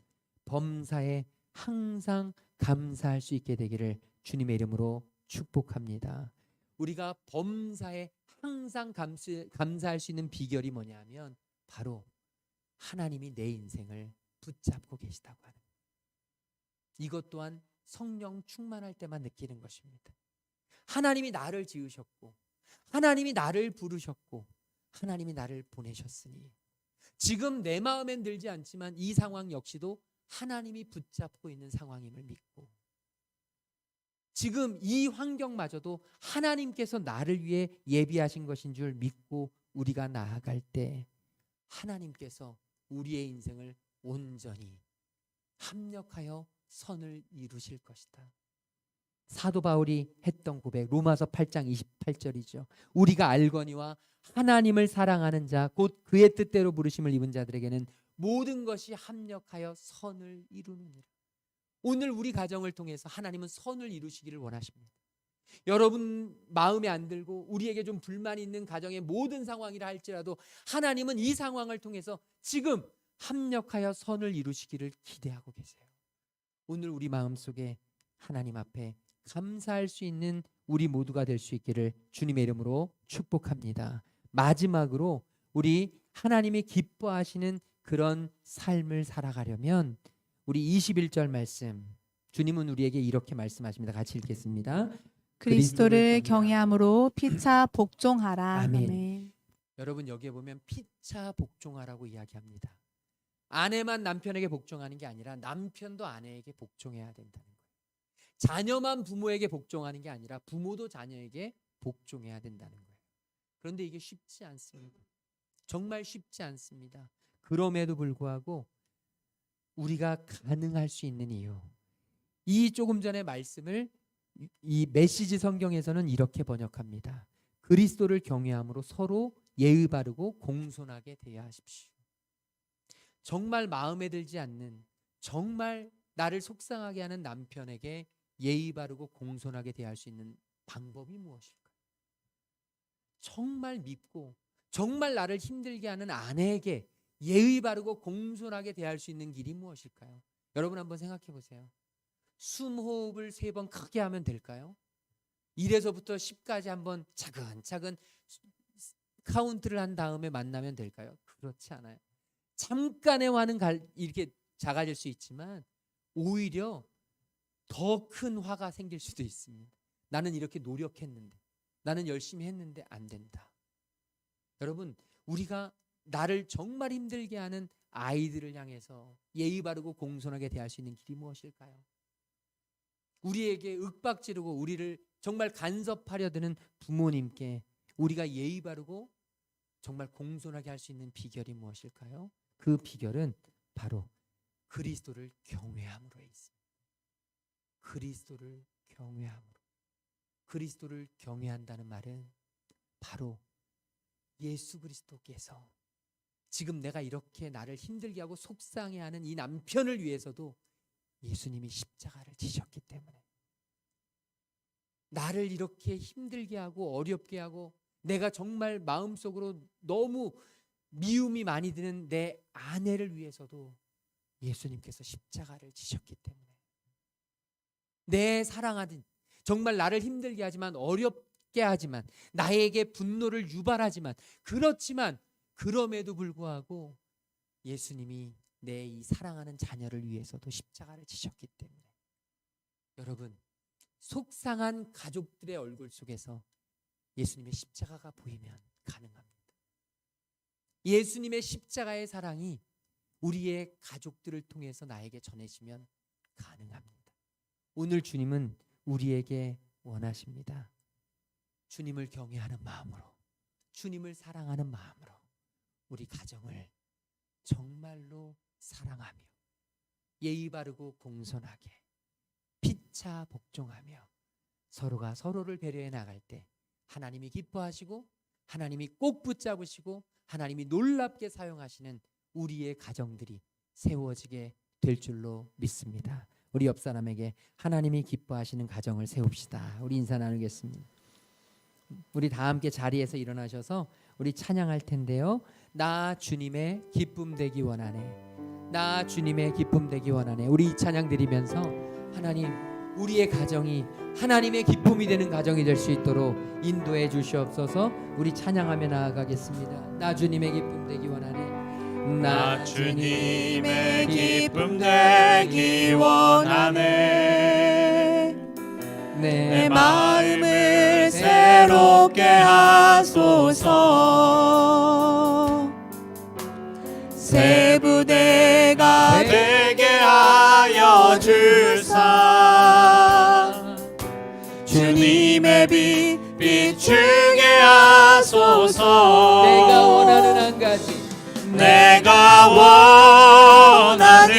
범사에 항상 감사할 수 있게 되기를 주님의 이름으로 축복합니다. 우리가 범사에 항상 감사할 수 있는 비결이 뭐냐면 바로 하나님이 내 인생을 붙잡고 계시다고 하는, 이것 또한 성령 충만할 때만 느끼는 것입니다. 하나님이 나를 지으셨고 하나님이 나를 부르셨고 하나님이 나를 보내셨으니 지금 내 마음엔 들지 않지만 이 상황 역시도 하나님이 붙잡고 있는 상황임을 믿고 지금 이 환경마저도 하나님께서 나를 위해 예비하신 것인 줄 믿고 우리가 나아갈 때 하나님께서 우리의 인생을 온전히 합력하여 선을 이루실 것이다. 사도 바울이 했던 고백 로마서 8장 28절이죠. 우리가 알거니와 하나님을 사랑하는 자 곧 그의 뜻대로 부르심을 입은 자들에게는 모든 것이 합력하여 선을 이루느니라. 오늘 우리 가정을 통해서 하나님은 선을 이루시기를 원하십니다. 여러분 마음에 안 들고 우리에게 좀 불만이 있는 가정의 모든 상황이라 할지라도 하나님은 이 상황을 통해서 지금 합력하여 선을 이루시기를 기대하고 계세요. 오늘 우리 마음속에 하나님 앞에 감사할 수 있는 우리 모두가 될 수 있기를 주님의 이름으로 축복합니다. 마지막으로 우리 하나님이 기뻐하시는 그런 삶을 살아가려면 우리 21절 말씀 주님은 우리에게 이렇게 말씀하십니다. 같이 읽겠습니다. 그리스도를 경외함으로 피차 복종하라. 아멘. 아멘. 여러분 여기에 보면 피차 복종하라고 이야기합니다. 아내만 남편에게 복종하는 게 아니라 남편도 아내에게 복종해야 된다는 거예요. 자녀만 부모에게 복종하는 게 아니라 부모도 자녀에게 복종해야 된다는 거예요. 그런데 이게 쉽지 않습니다. 정말 쉽지 않습니다. 그럼에도 불구하고 우리가 가능할 수 있는 이유, 이 조금 전의 말씀을 이 메시지 성경에서는 이렇게 번역합니다. 그리스도를 경외함으로 서로 예의 바르고 공손하게 대하십시오. 정말 마음에 들지 않는, 정말 나를 속상하게 하는 남편에게 예의 바르고 공손하게 대할 수 있는 방법이 무엇일까요? 정말 밉고 정말 나를 힘들게 하는 아내에게 예의 바르고 공손하게 대할 수 있는 길이 무엇일까요? 여러분 한번 생각해 보세요. 숨 호흡을 3번 크게 하면 될까요? 1에서부터 10까지 한번 차근차근 카운트를 한 다음에 만나면 될까요? 그렇지 않아요. 잠깐의 화는 이렇게 작아질 수 있지만 오히려 더 큰 화가 생길 수도 있습니다. 나는 이렇게 노력했는데, 나는 열심히 했는데 안 된다. 여러분, 우리가 나를 정말 힘들게 하는 아이들을 향해서 예의 바르고 공손하게 대할 수 있는 길이 무엇일까요? 우리에게 윽박지르고 우리를 정말 간섭하려 드는 부모님께 우리가 예의 바르고 정말 공손하게 할 수 있는 비결이 무엇일까요? 그 비결은 바로 그리스도를 경외함으로 있습니다. 그리스도를 경외함으로. 그리스도를 경외한다는 말은 바로 예수 그리스도께서 지금 내가 이렇게 나를 힘들게 하고 속상해하는 이 남편을 위해서도 예수님이 십자가를 지셨기 때문에, 나를 이렇게 힘들게 하고 어렵게 하고 내가 정말 마음속으로 너무 미움이 많이 드는 내 아내를 위해서도 예수님께서 십자가를 지셨기 때문에, 내 사랑하는, 정말 나를 힘들게 하지만 어렵게 하지만 나에게 분노를 유발하지만 그렇지만 그럼에도 불구하고 예수님이 내 이 사랑하는 자녀를 위해서도 십자가를 지셨기 때문에, 여러분 속상한 가족들의 얼굴 속에서 예수님의 십자가가 보이면 가능합니다. 예수님의 십자가의 사랑이 우리의 가족들을 통해서 나에게 전해지면 가능합니다. 오늘 주님은 우리에게 원하십니다. 주님을 경외하는 마음으로, 주님을 사랑하는 마음으로 우리 가정을 정말로 사랑하며 예의 바르고 공손하게 피차 복종하며 서로가 서로를 배려해 나갈 때 하나님이 기뻐하시고 하나님이 꼭 붙잡으시고 하나님이 놀랍게 사용하시는 우리의 가정들이 세워지게 될 줄로 믿습니다. 우리 옆 사람에게 하나님이 기뻐하시는 가정을 세웁시다. 우리 인사 나누겠습니다. 우리 다 함께 자리에서 일어나셔서 우리 찬양할 텐데요. 나 주님의 기쁨 되기 원하네. 나 주님의 기쁨 되기 원하네. 우리 이 찬양 드리면서 하나님, 우리의 가정이 하나님의 기쁨이 되는 가정이 될 수 있도록 인도해 주시옵소서. 우리 찬양하며 나아가겠습니다. 나 주님의 기쁨 되기 원하네. 나 주님의 기쁨 되기 원하네. 내 마음을 새롭게 하소서. 새 부대가 되게 하여 주사 주님의 빛 비추게 하소서. 내가 원하는 한 가지, 내가 원하는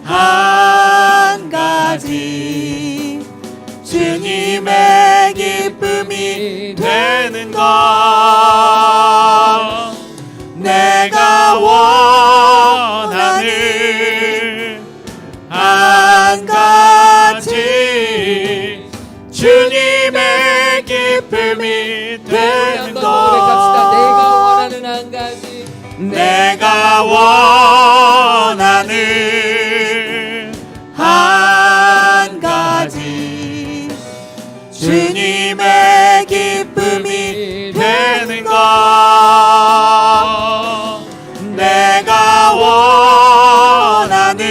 한 가지 주님의 기쁨이 되는 것. 내가 원하는 한 가지 주님의 기쁨이 되는 것. 내가 원하는 한 가지, 내가 원하는 한 가지 주님의 기쁨이 되는 것. 내가 원하는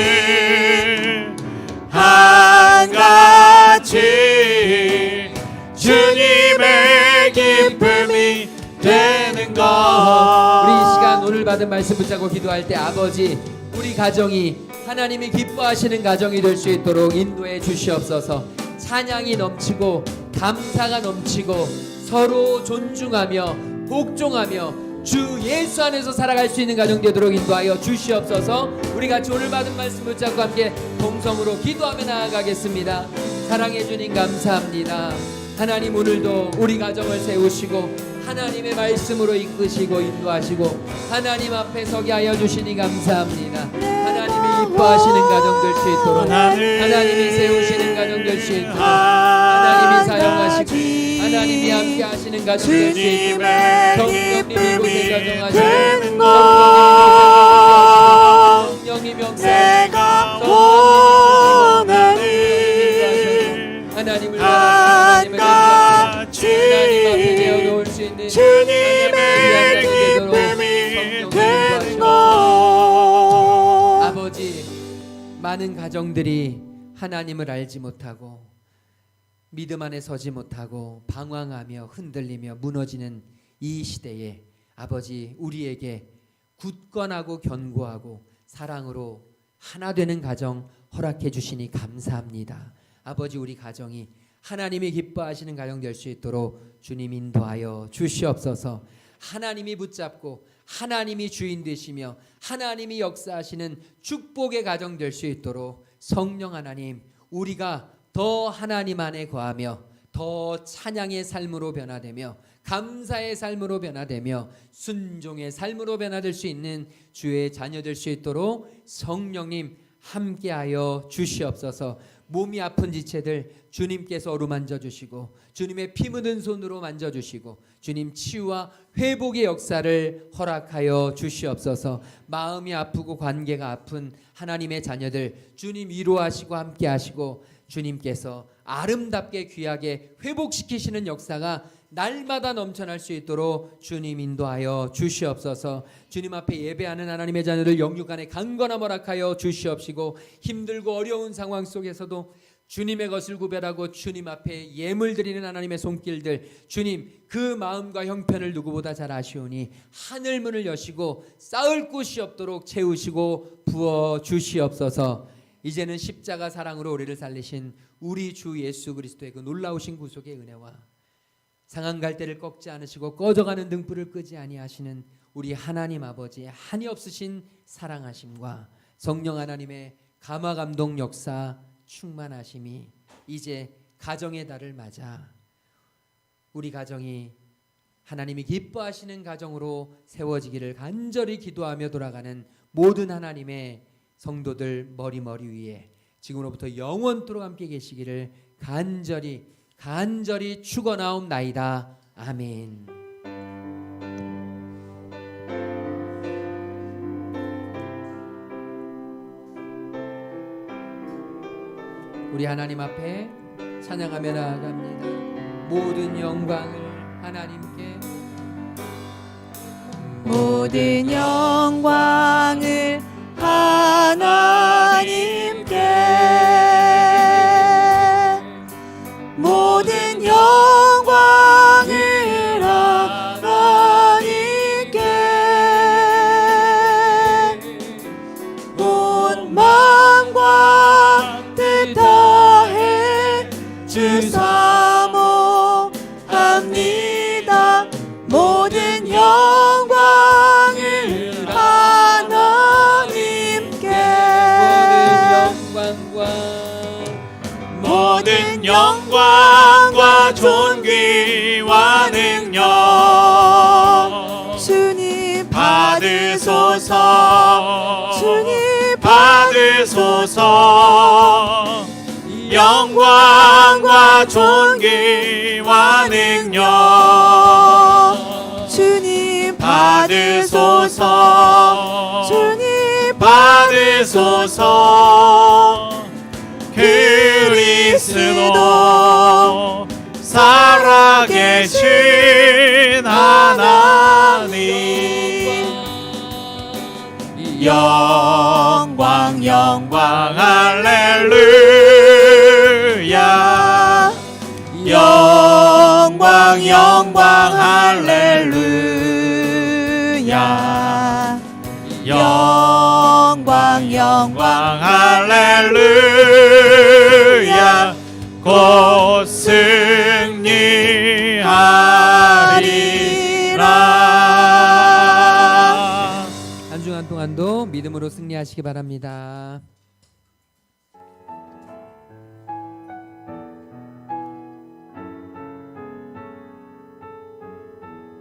한 가지 주님의 기쁨이 되는 것. 우리 이 시간 오늘 받은 말씀 붙잡고 기도할 때 아버지, 우리 가정이 하나님이 기뻐하시는 가정이 될 수 있도록 인도해 주시옵소서. 찬양이 넘치고 감사가 넘치고 서로 존중하며 복종하며 주 예수 안에서 살아갈 수 있는 가정 되도록 인도하여 주시옵소서. 우리 같이 오늘 받은 말씀 붙잡고 함께 동성으로 기도하며 나아가겠습니다. 사랑해 주님 감사합니다. 하나님, 오늘도 우리 가정을 세우시고 하나님의 말씀으로 이끄시고 인도하시고 하나님 앞에 서게 하여 주시니 감사합니다. 하나님이 기뻐하시는 가정 될 수 있도록, 하나님이 세우시는 가정 될 수 있도록, 하나님이 사용하시고 하나님이 함께 하시는 가정 될 수 있도록 성령님 이곳에 가정하시고 성령님 내가 원하는 하나님을 한 가지 내어놓을 수 있는 주님의 기쁨이 되는 것. 아버지, 많은 가정들이 하나님을 알지 못하고 믿음 안에 서지 못하고 방황하며 흔들리며 무너지는 이 시대에 아버지, 우리에게 굳건하고 견고하고 사랑으로 하나 되는 가정 허락해 주시니 감사합니다. 아버지, 우리 가정이 하나님이 기뻐하시는 가정 될 수 있도록 주님 인도하여 주시옵소서. 하나님이 붙잡고 하나님이 주인 되시며 하나님이 역사하시는 축복의 가정 될 수 있도록 성령 하나님, 우리가 더 하나님 안에 거하며 더 찬양의 삶으로 변화되며 감사의 삶으로 변화되며 순종의 삶으로 변화될 수 있는 주의 자녀 될 수 있도록 성령님 함께하여 주시옵소서. 몸이 아픈 지체들 주님께서 어루만져 주시고 주님의 피 묻은 손으로 만져주시고 주님 치유와 회복의 역사를 허락하여 주시옵소서. 마음이 아프고 관계가 아픈 하나님의 자녀들 주님 위로하시고 함께하시고 주님께서 아름답게 귀하게 회복시키시는 역사가 날마다 넘쳐날 수 있도록 주님 인도하여 주시옵소서. 주님 앞에 예배하는 하나님의 자녀들 영육 안에 강건함 허락하여 주시옵시고 힘들고 어려운 상황 속에서도 주님의 것을 구별하고 주님 앞에 예물 드리는 하나님의 손길들, 주님 그 마음과 형편을 누구보다 잘 아시오니 하늘 문을 여시고 쌓을 곳이 없도록 채우시고 부어 주시옵소서. 이제는 십자가 사랑으로 우리를 살리신 우리 주 예수 그리스도의 그 놀라우신 구속의 은혜와 상한 갈대를 꺾지 않으시고 꺼져가는 등불을 끄지 아니하시는 우리 하나님 아버지의 한이 없으신 사랑하심과 성령 하나님의 감화 감동 역사 충만하심이 이제 가정의 달을 맞아 우리 가정이 하나님이 기뻐하시는 가정으로 세워지기를 간절히 기도하며 돌아가는 모든 하나님의 성도들 머리 위에 지금으로부터 영원토록 함께 계시기를 간절히 축원하옵나이다. 아멘. 우리 하나님 앞에 찬양하며 나아갑니다. 모든 영광을 하나님께, 모든 영광을 하나님께 모든 영광을 하나님께 온 마음과 뜻 다해 주 사모합니다. 모든 영광을 하나님께 모든 영광과 존귀와 능력 주님 받으소서. 주님 받으소서. 영광과 존귀와 능력 주님 받으소서. 주님 받으소서. 그리스도 살아계신 하나님 영광 영광 할렐루야 영광 영광 할렐루야 영광 영광 할렐루야 곧 승리하리라. 한 주간 동안도 믿음으로 승리하시기 바랍니다.